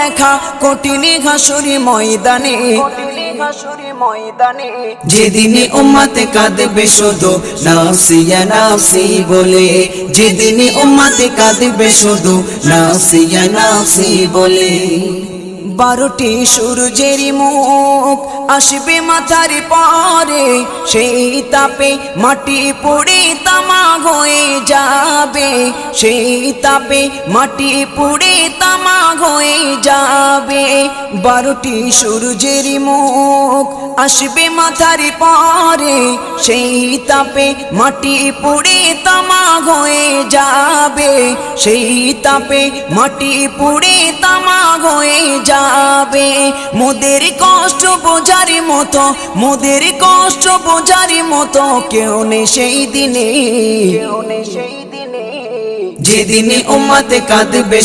দেখা কঠিন হাসুরি ময়দানে, যেদিনে উম্মতে কাঁদবে শুধু নাফসি ইয়া নাফসি বলে, যেদিনে উম্মতে কাঁদবে শুধু নাফসি ইয়া নাফসি বলে। 12টি সূর্যের মুখ আসবে মাথার পরে, সেই তাপে মাটি পুড়ে তামা হয়ে যাবে, সেই তাপে মাটি পুড়ে তামা হয়ে যাবে। 12টি সূর্যের মুখ আসবে মাথার পরে, সেই তাপে মাটি পুড়ে তামা হয়ে যাবে, সেই তাপে মাটি পুড়ে তামা হয়ে যাবে। মোদের কষ্ট বোঝার মতো, মোদের কষ্ট বোঝার মতো কেউ নেই সেই দিনে, যেদিনে উম্মতে কাঁদবে